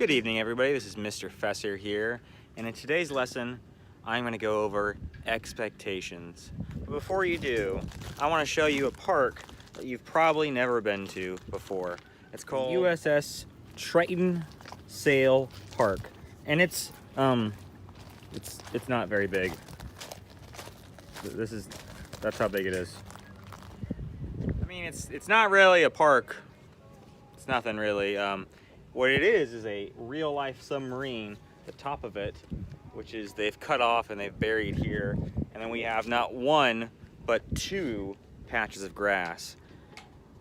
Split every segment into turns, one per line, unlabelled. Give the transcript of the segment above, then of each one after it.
Good evening, everybody. This is Mr. Feser here, and in today's lesson, I'm going to go over expectations. But before you do, I want to show you a park that you've probably never been to before. It's called USS Triton Sail Park, and it's not very big. That's how big it is. I mean, it's not really a park. It's nothing really. What it is a real-life submarine, the top of it, which is they've cut off and they've buried here. And then we have not one, but two patches of grass.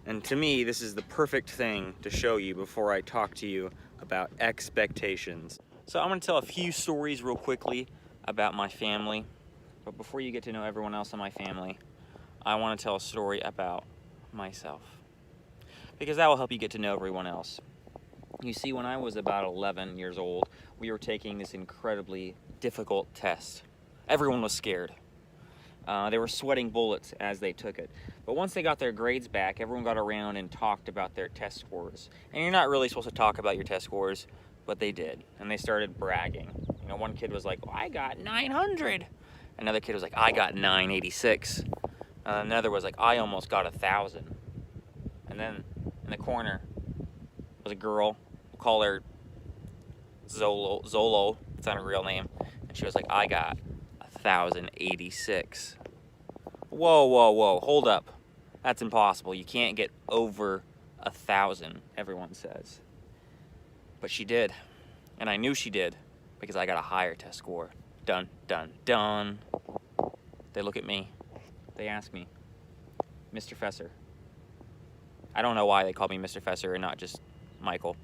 And to me, this is the perfect thing to show you before I talk to you about expectations. So I'm gonna tell a few stories real quickly about my family. But before you get to know everyone else in my family, I wanna tell a story about myself, because that will help you get to know everyone else. You see, when I was about 11 years old, we were taking this incredibly difficult test. Everyone was scared. They were sweating bullets as they took it. But once they got their grades back, everyone got around and talked about their test scores. And you're not really supposed to talk about your test scores, but they did. And they started bragging. You know, one kid was like, oh, I got 900. Another kid was like, I got 986. Another was like, I almost got 1,000. And then in the corner was a girl. We'll call her Zolo. It's not her real name. And she was like, I got 1,086. Whoa, hold up. That's impossible. You can't get over 1,000, everyone says. But she did. And I knew she did because I got a higher test score. Dun, dun, dun. They look at me. They ask me, Mr. Feser. I don't know why they call me Mr. Feser and not just Michael.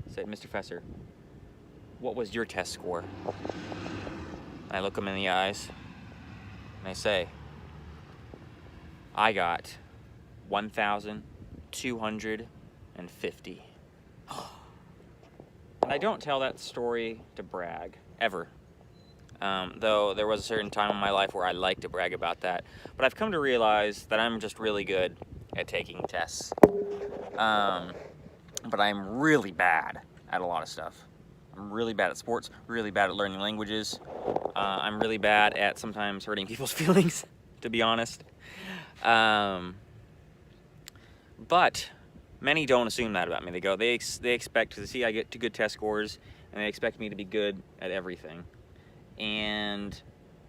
I said, Mr. Feser, what was your test score? And I look them in the eyes and I say, I got 1,250. And I don't tell that story to brag, ever. Though there was a certain time in my life where I like to brag about that. But I've come to realize that I'm just really good at taking tests. But I'm really bad at a lot of stuff. I'm really bad at sports, really bad at learning languages. I'm really bad at sometimes hurting people's feelings, to be honest. But many don't assume that about me. They expect to see I get to good test scores, and they expect me to be good at everything.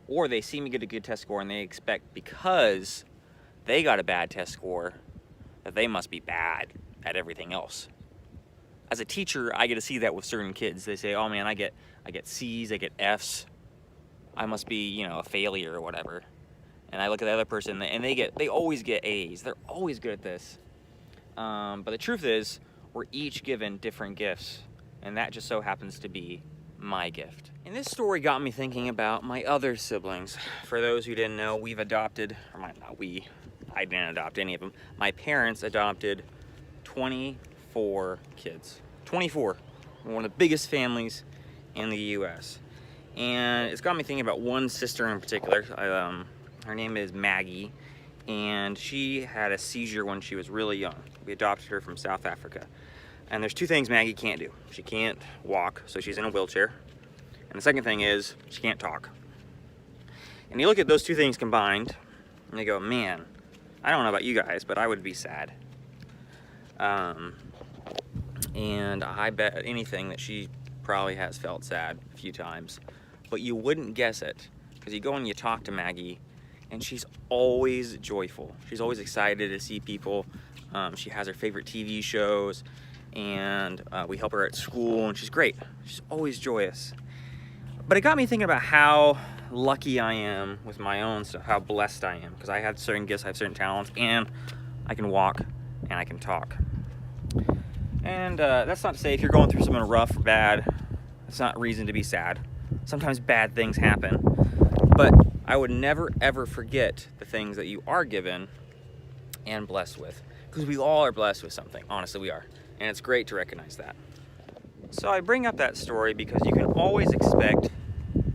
Or they see me get a good test score and they expect, because they got a bad test score, that they must be bad at everything else. As a teacher, I get to see that with certain kids. They say, oh man, I get C's, I get F's. I must be, a failure or whatever. And I look at the other person and they always get A's. They're always good at this. But the truth is, we're each given different gifts, and that just so happens to be my gift. And this story got me thinking about my other siblings. For those who didn't know, I didn't adopt any of them. My parents adopted 24 kids. 24. We're one of the biggest families in the US. And it's got me thinking about one sister in particular. Her name is Maggie, and she had a seizure when she was really young. We adopted her from South Africa. And there's two things Maggie can't do. She can't walk, so she's in a wheelchair. And the second thing is, she can't talk. And you look at those two things combined, and you go, man, I don't know about you guys, but I would be sad. And I bet anything that she probably has felt sad a few times. But you wouldn't guess it, because you go and you talk to Maggie, and she's always joyful. She's always excited to see people. She has her favorite TV shows, and we help her at school, and she's great. She's always joyous. But it got me thinking about how lucky I am with my own stuff, how blessed I am, because I have certain gifts, I have certain talents, and I can walk, and I can talk. And that's not to say if you're going through something rough or bad, it's not reason to be sad. Sometimes bad things happen, but I would never ever forget the things that you are given and blessed with, because we all are blessed with something. Honestly, we are, and it's great to recognize that. So I bring up that story because you can always expect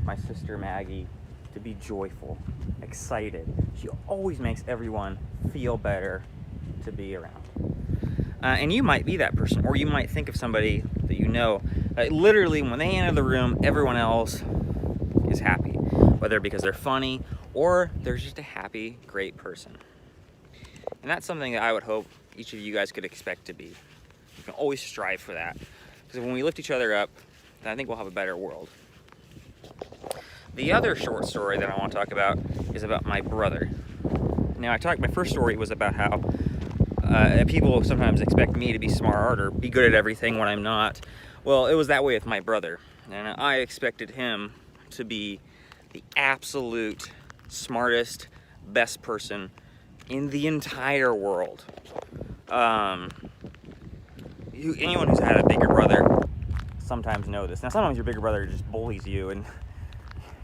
my sister Maggie to be joyful, excited. She always makes everyone feel better to be around. And you might be that person, or you might think of somebody that you you know, literally when they enter the room, everyone else is happy, whether because they're funny or they're just a happy, great person. And that's something that I would hope each of you guys could expect to be. You can always strive for that, because when we lift each other up, then I think we'll have a better world. The other short story that I want to talk about is about my brother. Now, my first story was about how people sometimes expect me to be smart or be good at everything when I'm not. Well, it was that way with my brother, and I expected him to be the absolute smartest, best person in the entire world. Anyone who's had a bigger brother sometimes know this. Now, sometimes your bigger brother just bullies you, and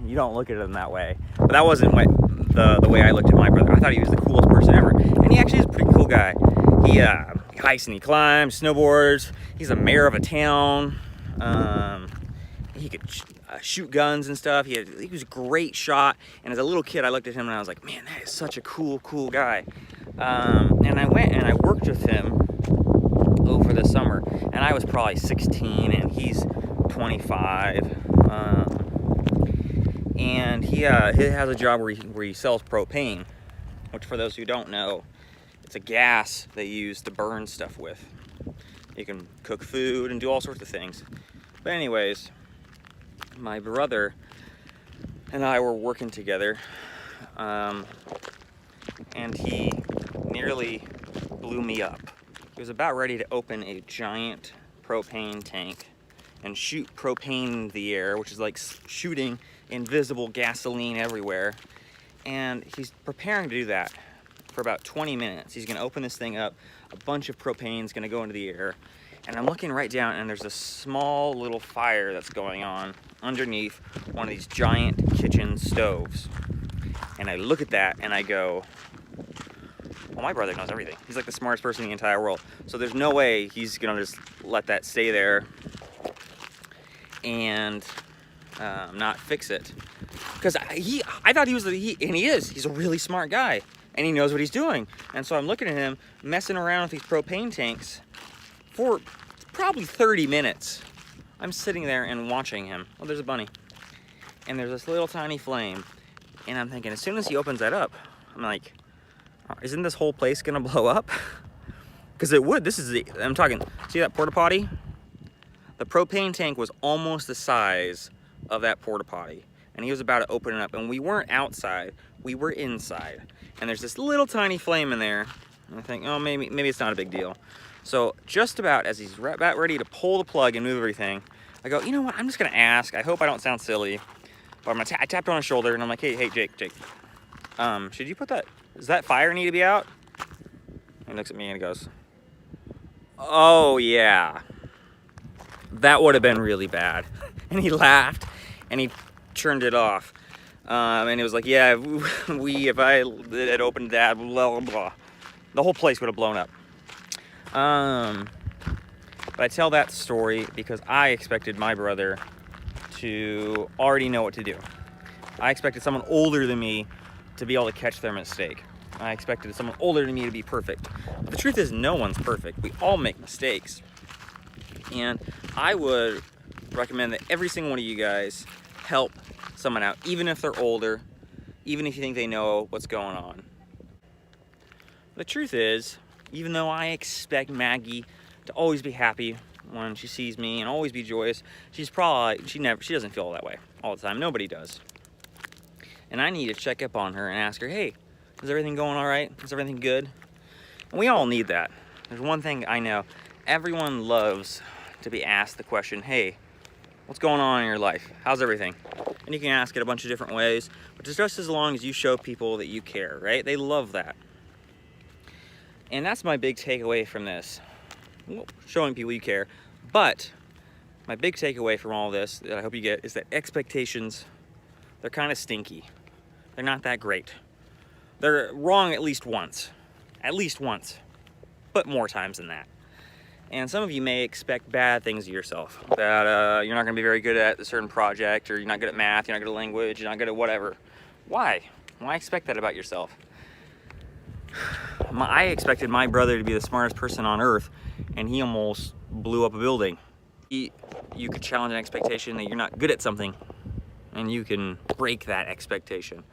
you don't look at him that way. But that wasn't the way I looked at my brother. I thought he was the coolest person ever. And he actually is a pretty cool guy. He hikes and he climbs, snowboards. He's a mayor of a town. He could shoot guns and stuff. He was a great shot. And as a little kid, I looked at him and I was like, man, that is such a cool guy. And I went and I worked with him over the summer. And I was probably 16 and he's 25. And he has a job where he sells propane, which, for those who don't know, it's a gas they use to burn stuff with. You can cook food and do all sorts of things. But anyways, my brother and I were working together, and he nearly blew me up. He was about ready to open a giant propane tank and shoot propane in the air, which is like shooting invisible gasoline everywhere. And he's preparing to do that for about 20 minutes. He's gonna open this thing up, a bunch of propane is gonna go into the air, and I'm looking right down and there's a small little fire that's going on underneath one of these giant kitchen stoves. And I look at that and I go, well, my brother knows everything. He's like the smartest person in the entire world. So there's no way he's gonna just let that stay there and not fix it. Because I thought he was, and he is, he's a really smart guy and he knows what he's doing. And so I'm looking at him messing around with these propane tanks for probably 30 minutes. I'm sitting there and watching him. Oh, there's a bunny. And there's this little tiny flame. And I'm thinking, as soon as he opens that up, I'm like, isn't this whole place gonna blow up? Because it would. I'm talking, see that porta potty? The propane tank was almost the size of that porta potty. And he was about to open it up. And we weren't outside, we were inside. And there's this little tiny flame in there. And I think, oh, maybe it's not a big deal. So just about as he's about ready to pull the plug and move everything, I go, you know what, I'm just gonna ask. I hope I don't sound silly. But I tapped on his shoulder and I'm like, hey, Jake. Should you put that, does that fire need to be out? And he looks at me and he goes, oh yeah, that would have been really bad. And he laughed and he turned it off. And it was like, yeah, if I had opened that, blah, blah, blah, the whole place would have blown up. But I tell that story because I expected my brother to already know what to do. I expected someone older than me to be able to catch their mistake. I expected someone older than me to be perfect. But the truth is, no one's perfect. We all make mistakes. And I would recommend that every single one of you guys help someone out, even if they're older, even if you think they know what's going on. The truth is, even though I expect Maggie to always be happy when she sees me and always be joyous, she doesn't feel that way all the time. Nobody does. And I need to check up on her and ask her, hey, is everything going all right? Is everything good? And we all need that. There's one thing I know. Everyone loves to be asked the question, hey, what's going on in your life? How's everything? And you can ask it a bunch of different ways, but just as long as you show people that you care, right? They love that. And that's my big takeaway from this. Well, showing people you care. But my big takeaway from all this that I hope you get is that expectations, they're kind of stinky. They're not that great. They're wrong at least once, but more times than that. And some of you may expect bad things of yourself, that you're not gonna be very good at a certain project, or you're not good at math, you're not good at language, you're not good at whatever. Why? Why expect that about yourself? I expected my brother to be the smartest person on earth, and he almost blew up a building. You could challenge an expectation that you're not good at something, and you can break that expectation.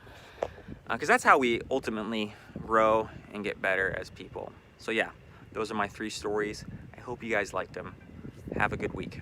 Because that's how we ultimately grow and get better as people. So yeah, those are my 3 stories. I hope you guys liked them. Have a good week.